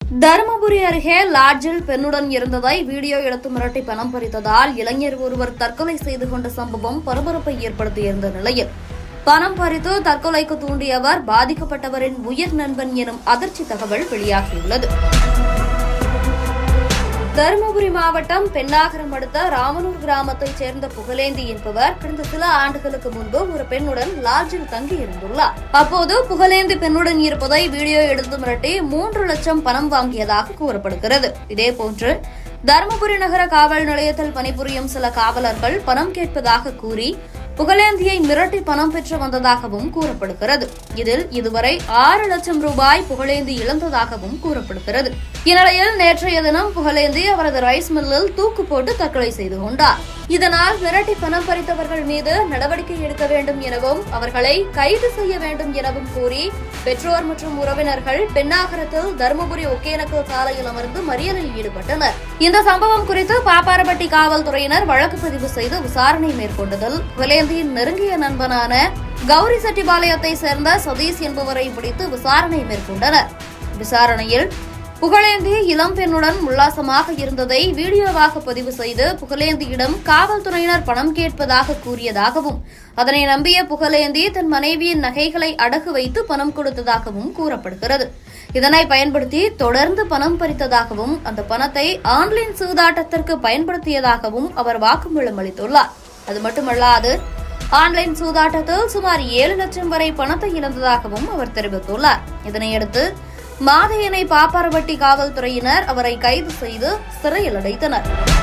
தருமபுரி அருகே லாட்ஜில் பெண்ணுடன் இருந்ததை வீடியோ எடுத்து மிரட்டி பணம் பறித்ததால் இளைஞர் ஒருவர் தற்கொலை செய்து கொண்ட சம்பவம் பரபரப்பை ஏற்படுத்தியிருந்த நிலையில் பணம் பறித்து தற்கொலைக்கு தூண்டியவர் பாதிக்கப்பட்டவரின் உயிர் நண்பன் எனும் அதிர்ச்சி தகவல் வெளியாகியுள்ளது. தருமபுரி மாவட்டம் பெண்ணாகரம் அடுத்த ராமனூர் கிராமத்தைச் சேர்ந்த புகழேந்தி என்பவர் கடந்த சில ஆண்டுகளுக்கு முன்பு ஒரு பெண்ணுடன் லாட்ஜில் தங்கியிருந்துள்ளார். அப்போது புகழேந்தி பெண்ணுடன் இருப்பதை வீடியோ எடுத்து மிரட்டி 3 லட்சம் பணம் வாங்கியதாக கூறப்படுகிறது. இதேபோன்று தருமபுரி நகர காவல் நிலையத்தில் பணிபுரியும் சில காவலர்கள் பணம் கேட்பதாக கூறி புகழேந்தியை மிரட்டி பணம் பெற்று வந்ததாகவும் கூறப்படுகிறது. இதில் இதுவரை 6 லட்சம் ரூபாய் புகழேந்தி இழந்ததாகவும் கூறப்படுகிறது. இந்நிலையில் நேற்றைய தினம் புகழேந்தி அவரது ரைஸ் மில்லில் தூக்கு போட்டு தற்கொலை செய்து கொண்டார். இதனால் மிரட்டி பணம் பறித்தவர்கள் மீது நடவடிக்கை எடுக்க வேண்டும் எனவும் அவர்களை கைது செய்ய வேண்டும் எனவும் கூறி பெற்றோர் மற்றும் உறவினர்கள் பெண்ணாகரத்தில் தருமபுரி ஒகேனக்கல் சாலையில் அமர்ந்து மறியலில் ஈடுபட்டனர். இந்த சம்பவம் குறித்து பாப்பாரப்பட்டி காவல்துறையினர் வழக்கு பதிவு செய்து விசாரணை மேற்கொண்டதில் புகழேந்தியின் நெருங்கிய நண்பனான கௌரி செட்டிபாளையத்தை சேர்ந்த சதீஷ் என்பவரை பிடித்து விசாரணை மேற்கொண்டனர். விசாரணையில் புகழேந்தி இளம் பெண்ணுடன் உல்லாசமாக இருந்ததை வீடியோவாக பதிவு செய்து புகழேந்தியிடம் காவல்துறையினர் பணம் கேட்பதாக கூறியதாகவும் அதனை நம்பிய புகழேந்தி தன் மனைவியின் நகைகளை அடகு வைத்து பணம் கொடுத்ததாகவும் கூறப்படுகிறது. இதனை பயன்படுத்தி தொடர்ந்து பணம் பறித்ததாகவும் அந்த பணத்தை ஆன்லைன் சூதாட்டத்திற்கு பயன்படுத்தியதாகவும் அவர் வாக்குமூலம் அளித்துள்ளார். அது மட்டுமல்லாது ஆன்லைன் சூதாட்டத்தில் சுமார் 7 லட்சம் வரை பணத்தை இழந்ததாகவும் அவர் தெரிவித்துள்ளார். இதனையடுத்து மாதையனை பாப்பாரப்பட்டி காவல்துறையினர் அவரை கைது செய்து சிறையில் அடைத்தனர்.